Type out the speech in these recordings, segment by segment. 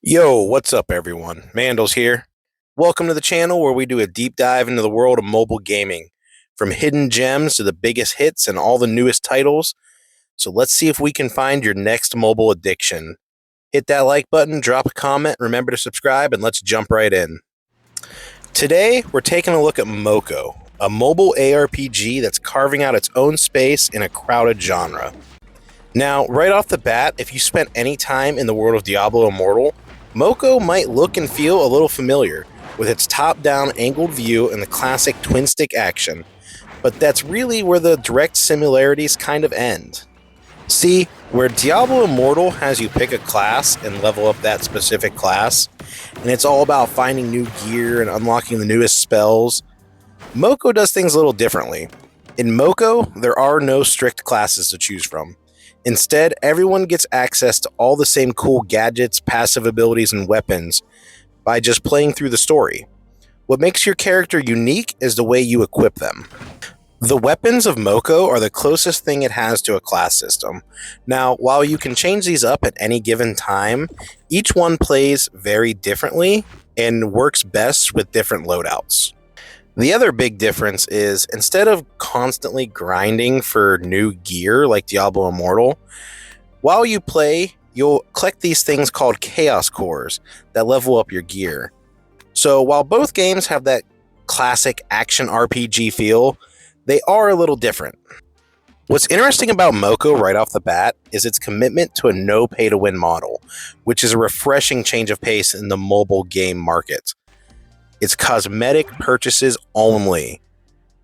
Yo, what's up everyone? Mandels here. Welcome to the channel where we do a deep dive into the world of mobile gaming, from hidden gems to the biggest hits and all the newest titles. So let's see if we can find your next mobile addiction. Hit that like button, drop a comment, remember to subscribe, and let's jump right in. Today, we're taking a look at MOCO, a mobile ARPG that's carving out its own space in a crowded genre. Now, right off the bat, if you spent any time in the world of Diablo Immortal, MOCO might look and feel a little familiar, with its top-down angled view and the classic twin-stick action, but that's really where the direct similarities kind of end. See, where Diablo Immortal has you pick a class and level up that specific class, and it's all about finding new gear and unlocking the newest spells, MOCO does things a little differently. In MOCO, there are no strict classes to choose from. Instead, everyone gets access to all the same cool gadgets, passive abilities, and weapons by just playing through the story. What makes your character unique is the way you equip them. The weapons of MOCO are the closest thing it has to a class system. Now, while you can change these up at any given time, each one plays very differently and works best with different loadouts. The other big difference is, instead of constantly grinding for new gear like Diablo Immortal, while you play, you'll collect these things called chaos cores that level up your gear. So while both games have that classic action RPG feel, they are a little different. What's interesting about MOCO right off the bat is its commitment to a no pay-to-win model, which is a refreshing change of pace in the mobile game market. It's cosmetic purchases only.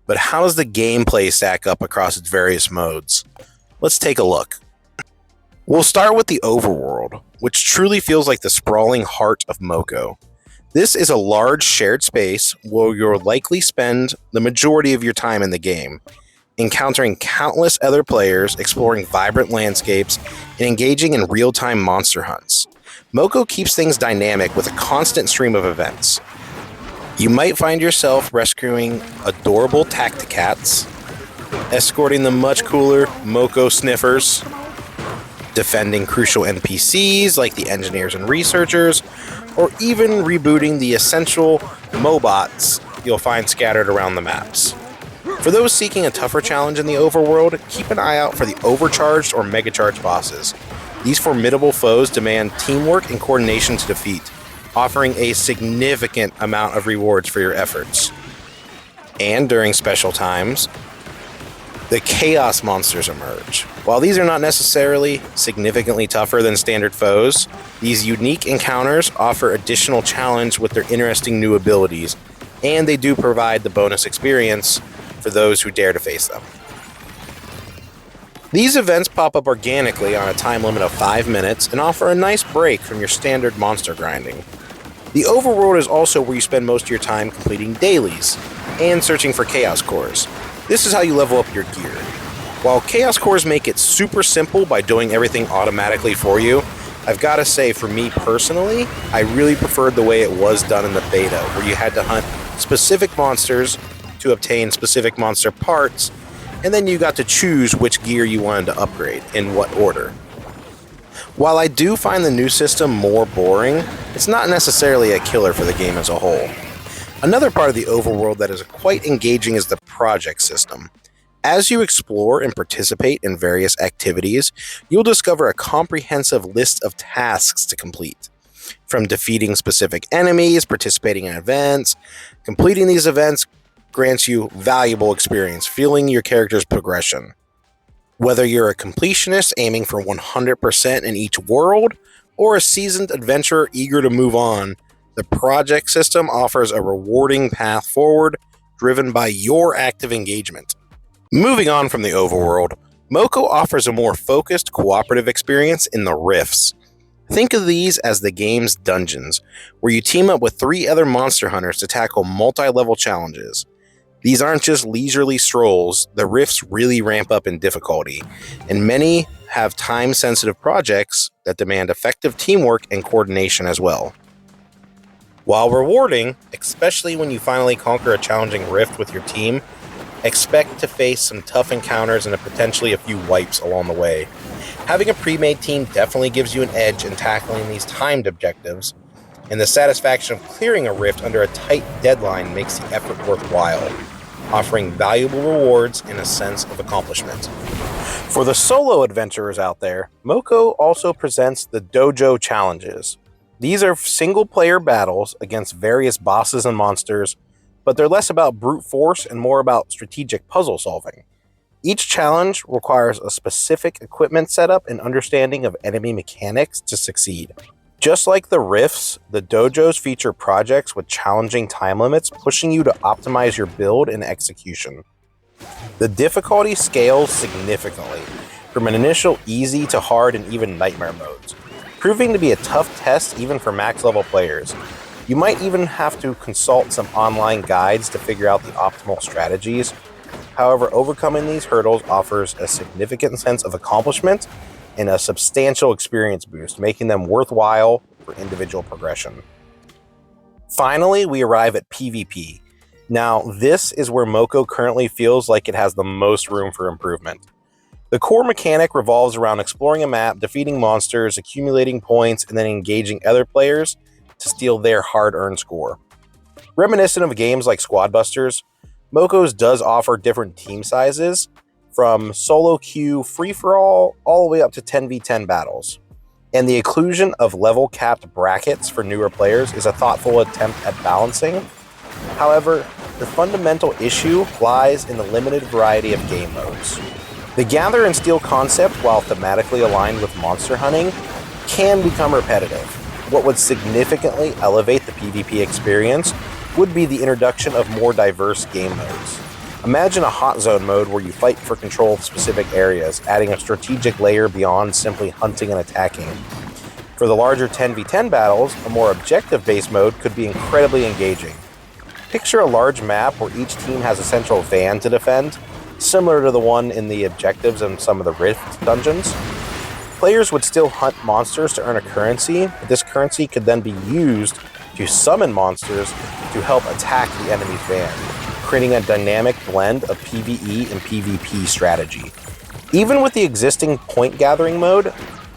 But how does the gameplay stack up across its various modes? Let's take a look. We'll start with the overworld, which truly feels like the sprawling heart of MOCO. This is a large shared space where you'll likely spend the majority of your time in the game, encountering countless other players, exploring vibrant landscapes, and engaging in real-time monster hunts. MOCO keeps things dynamic with a constant stream of events. You might find yourself rescuing adorable Tacticats, escorting the much cooler MOCO sniffers, defending crucial NPCs like the engineers and researchers, or even rebooting the essential Mobots you'll find scattered around the maps. For those seeking a tougher challenge in the overworld, keep an eye out for the overcharged or megacharged bosses. These formidable foes demand teamwork and coordination to defeat, offering a significant amount of rewards for your efforts. And during special times, the Chaos Monsters emerge. While these are not necessarily significantly tougher than standard foes, these unique encounters offer additional challenge with their interesting new abilities, and they do provide the bonus experience for those who dare to face them. These events pop up organically on a time limit of 5 minutes and offer a nice break from your standard monster grinding. The overworld is also where you spend most of your time completing dailies and searching for chaos cores. This is how you level up your gear. While chaos cores make it super simple by doing everything automatically for you, I've got to say, for me personally, I really preferred the way it was done in the beta, where you had to hunt specific monsters to obtain specific monster parts, and then you got to choose which gear you wanted to upgrade, in what order. While I do find the new system more boring, it's not necessarily a killer for the game as a whole. Another part of the overworld that is quite engaging is the project system. As you explore and participate in various activities, you'll discover a comprehensive list of tasks to complete. From defeating specific enemies, participating in events, completing these events grants you valuable experience, fueling your character's progression. Whether you're a completionist aiming for 100% in each world, or a seasoned adventurer eager to move on, the project system offers a rewarding path forward, driven by your active engagement. Moving on from the overworld, MOCO offers a more focused, cooperative experience in the Rifts. Think of these as the game's dungeons, where you team up with 3 other monster hunters to tackle multi-level challenges. These aren't just leisurely strolls, the rifts really ramp up in difficulty, and many have time-sensitive projects that demand effective teamwork and coordination as well. While rewarding, especially when you finally conquer a challenging rift with your team, Expect to face some tough encounters and potentially a few wipes along the way. Having a pre-made team definitely gives you an edge in tackling these timed objectives, and the satisfaction of clearing a rift under a tight deadline makes the effort worthwhile, offering valuable rewards and a sense of accomplishment. For the solo adventurers out there, MOCO also presents the Dojo Challenges. These are single-player battles against various bosses and monsters, but they're less about brute force and more about strategic puzzle solving. Each challenge requires a specific equipment setup and understanding of enemy mechanics to succeed. Just like the rifts, the dojos feature projects with challenging time limits, pushing you to optimize your build and execution. The difficulty scales significantly, from an initial easy to hard and even nightmare modes, proving to be a tough test even for max-level players. You might even have to consult some online guides to figure out the optimal strategies. However, overcoming these hurdles offers a significant sense of accomplishment and a substantial experience boost, making them worthwhile for individual progression. Finally, we arrive at PvP. Now, this is where MOCO currently feels like it has the most room for improvement. The core mechanic revolves around exploring a map, defeating monsters, accumulating points, and then engaging other players to steal their hard-earned score. Reminiscent of games like Squad Busters, MOCO's does offer different team sizes, from solo queue free-for-all all the way up to 10v10 battles. And the inclusion of level-capped brackets for newer players is a thoughtful attempt at balancing. However, the fundamental issue lies in the limited variety of game modes. The gather and steal concept, while thematically aligned with monster hunting, can become repetitive. What would significantly elevate the PvP experience would be the introduction of more diverse game modes. Imagine a hot zone mode where you fight for control of specific areas, adding a strategic layer beyond simply hunting and attacking. For the larger 10v10 battles, a more objective-based mode could be incredibly engaging. Picture a large map where each team has a central van to defend, similar to the one in the objectives in some of the Rift dungeons. Players would still hunt monsters to earn a currency, but this currency could then be used to summon monsters to help attack the enemy's van, creating a dynamic blend of PvE and PvP strategy. Even with the existing point gathering mode,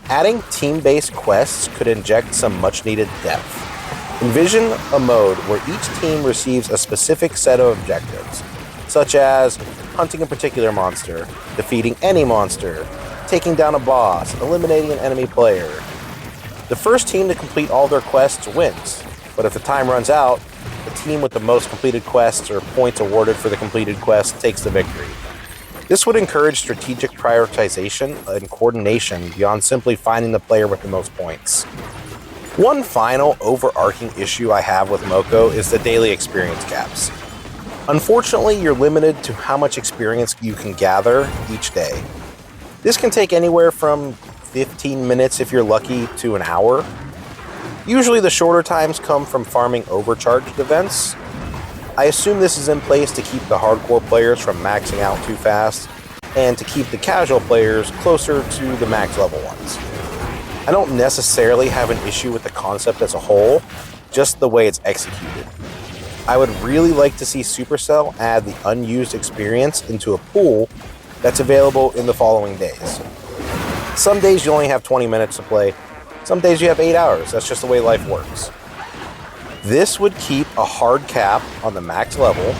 adding team-based quests could inject some much-needed depth. Envision a mode where each team receives a specific set of objectives, such as hunting a particular monster, defeating any monster, taking down a boss, eliminating an enemy player. The first team to complete all their quests wins, but if the time runs out, the team with the most completed quests or points awarded for the completed quest takes the victory. This would encourage strategic prioritization and coordination beyond simply finding the player with the most points. One final overarching issue I have with MOCO is the daily experience caps. Unfortunately, you're limited to how much experience you can gather each day. This can take anywhere from 15 minutes if you're lucky to an hour. Usually the shorter times come from farming overcharged events. I assume this is in place to keep the hardcore players from maxing out too fast, and to keep the casual players closer to the max level ones. I don't necessarily have an issue with the concept as a whole, just the way it's executed. I would really like to see Supercell add the unused experience into a pool that's available in the following days. Some days you only have 20 minutes to play, some days you have 8 hours. That's just the way life works. This would keep a hard cap on the max level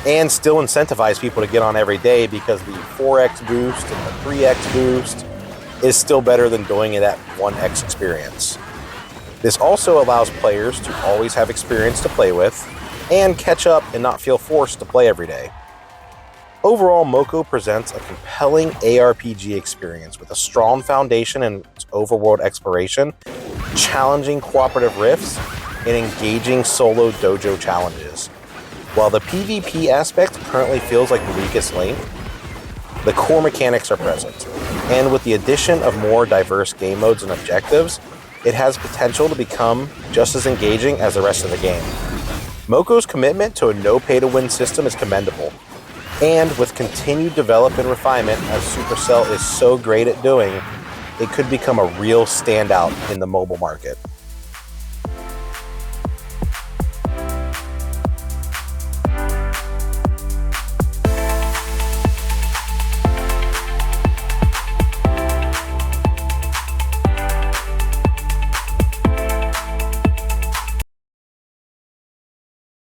and still incentivize people to get on every day, because the 4x boost and the 3x boost is still better than doing it at 1x experience. This also allows players to always have experience to play with and catch up and not feel forced to play every day. Overall, MOCO presents a compelling ARPG experience with a strong foundation in its overworld exploration, challenging cooperative rifts, and engaging solo dojo challenges. While the PvP aspect currently feels like the weakest link, the core mechanics are present, and with the addition of more diverse game modes and objectives, it has potential to become just as engaging as the rest of the game. MOCO's commitment to a no-pay-to-win system is commendable, and with continued development and refinement, as Supercell is so great at doing, it could become a real standout in the mobile market.